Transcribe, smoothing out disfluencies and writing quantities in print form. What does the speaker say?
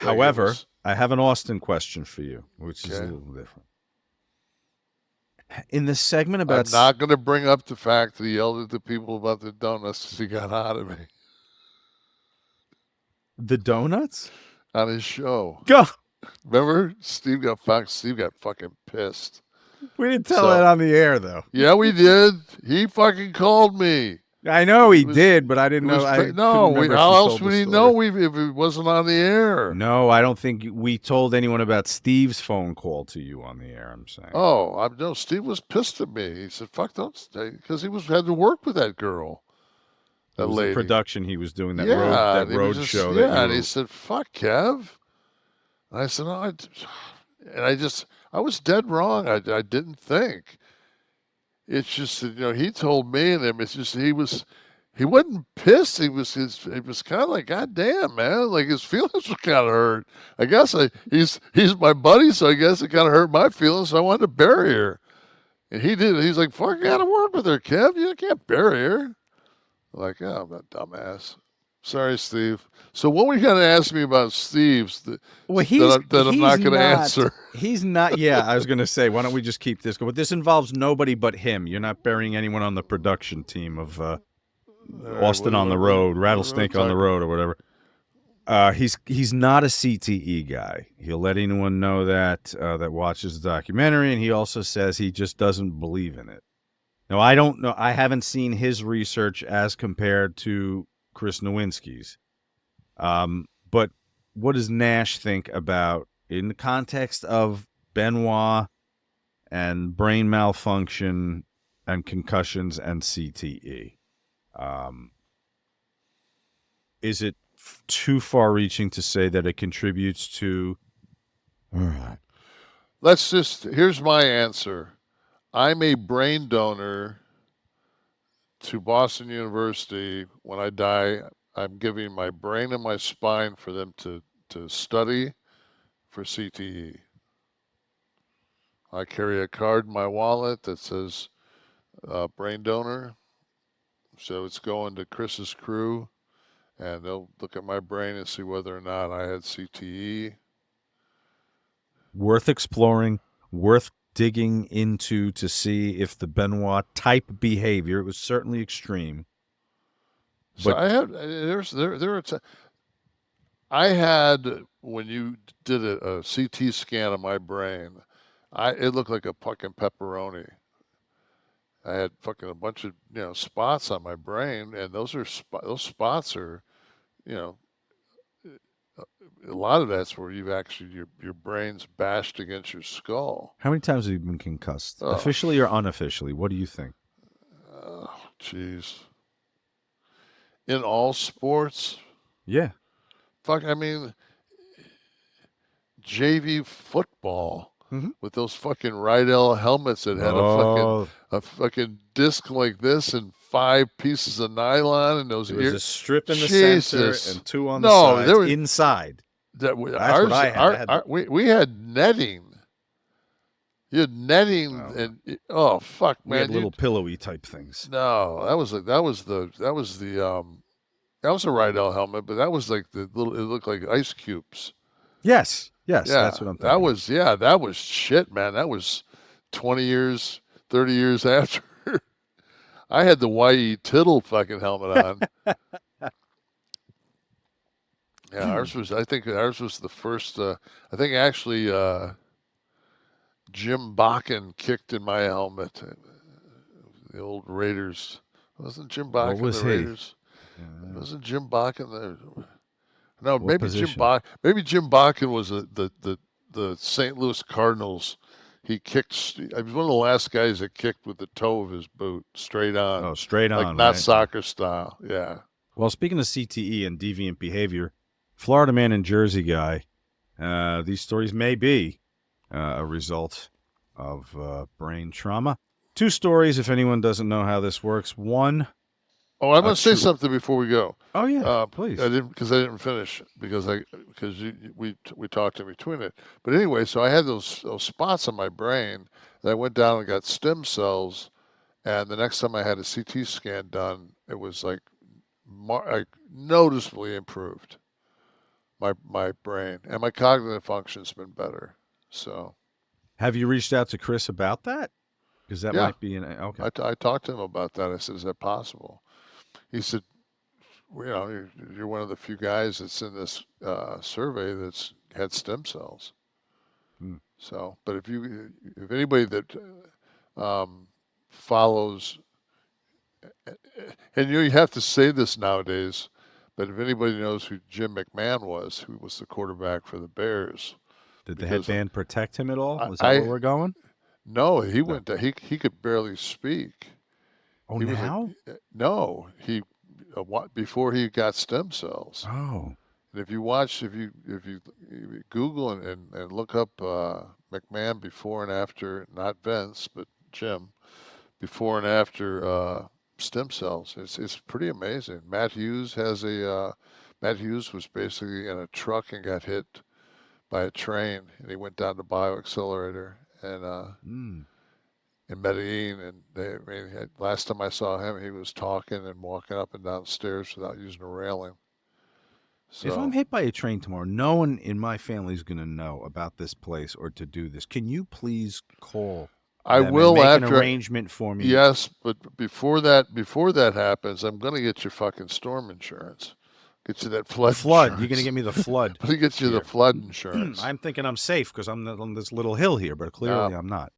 However, I have an Austin question for you, which is a little different. In the segment about... I'm not going to bring up the fact that he yelled at the people about the donuts because he got out of me. The donuts? On his show. Go! Remember? Steve got fucking pissed. We didn't tell that on the air, though. Yeah, we did. He fucking called me. I know he did, but I didn't know. How else would he know if it wasn't on the air? No, I don't think we told anyone about Steve's phone call to you on the air, I'm saying. Oh, no, Steve was pissed at me. He said, fuck, don't stay, because he had to work with that girl. That lady. The production he was doing, that road show. Yeah, and he said, fuck, Kev. And I said, I was dead wrong. I didn't think. It's just, he told me and him, it's just, he wasn't pissed. It was kind of like, God damn, man. Like his feelings were kind of hurt. I guess he's my buddy, so I guess it kind of hurt my feelings. So I wanted to bury her. And he did. He's like, fuck, I got to work with her, Kev. You can't bury her. I'm like, yeah, I'm that dumbass. Sorry, Steve. So what were you going to ask me about Steve's that I'm not going to answer? He's not. Yeah, I was going to say, why don't we just keep this going? But this involves nobody but him. You're not burying anyone on the production team of Austin on the Road, Rattlesnake on the Road, or whatever. He's not a CTE guy. He'll let anyone know that watches the documentary, and he also says he just doesn't believe in it. Now, I don't know. I haven't seen his research as compared to Chris Nowinski's. But what does Nash think about, in the context of Benoit and brain malfunction and concussions and CTE? Is it too far-reaching to say that it contributes to... All right. Here's my answer. I'm a brain donor to Boston University. When I die, I'm giving my brain and my spine for them to study for CTE. I carry a card in my wallet that says brain donor. So it's going to Chris's crew, and they'll look at my brain and see whether or not I had CTE. Worth exploring, worth digging into to see if the Benoit type behavior, it was certainly extreme. So I had, when you did a CT scan of my brain, it looked like a fucking pepperoni. I had fucking a bunch of spots on my brain, and those spots are, a lot of that's where you've actually your brain's bashed against your skull. How many times have you been concussed, officially or unofficially? What do you think? Oh, jeez. In all sports? Yeah. Fuck, I mean, JV football with those fucking Rydell helmets that had a fucking disc like this and 5 pieces of nylon and those ears. There was a strip in the center and 2 on the sides. There was, inside. That's what I had. We had netting. You had netting and fuck, man! We had little pillowy type things. No, that was a Rydell helmet, but that was like the little. It looked like ice cubes. Yes, that's what I'm thinking. That was shit, man. That was 20 years, 30 years after. I had the Y.E. Tittle fucking helmet on. Yeah, I think ours was the first. I think actually Jim Bakken kicked in my helmet. The old Raiders. Wasn't Jim Bakken the Raiders? Wasn't Jim Bakken there? No, maybe Jim Bakken was the St. Louis Cardinals. He kicked. He was one of the last guys that kicked with the toe of his boot straight on. Oh, straight on, like not soccer style. Yeah. Well, speaking of CTE and deviant behavior, Florida man and Jersey guy. These stories may be a result of brain trauma. 2 stories, if anyone doesn't know how this works. One. Oh, I'm going to say something before we go. Oh yeah, please. I didn't finish because we talked in between it. But anyway, so I had those spots on my brain. And I went down and got stem cells, and the next time I had a CT scan done, it was like noticeably improved. my brain, and my cognitive function's been better. So Have you reached out to Chris about that? Because that yeah, might be an okay. I talked to him about that. I said, "Is that possible?" He said, well, you know, you're one of the few guys that's in this survey that's had stem cells. Hmm. So, but if anybody that follows, and you have to say this nowadays, but if anybody knows who Jim McMahon was, who was the quarterback for the Bears, Did the because headband protect him at all? Is that where I we're going? no, he No. went to, he could barely speak. Oh, He was a now? no, he before he got stem cells. Oh, And if you watch, if you Google and look up McMahon before and after, not Vince, but Jim, before and after stem cells, it's pretty amazing. Matt Hughes was basically in a truck and got hit by a train, and he went down to bioaccelerator mm. in Medellin, and I mean, last time I saw him, he was talking and walking up and down stairs without using a railing. If I'm So hit by a train tomorrow, no one in my family is going to know about this place or to do this. Can you please call I them and will make an after. arrangement for me? Yes, but before that happens, I'm gonna get your fucking storm insurance. Get you that The flood flood. You're going to insurance. give me the flood Let me get you the here. flood insurance. I'm thinking I'm safe because I'm on this little hill here, but clearly Now, I'm not.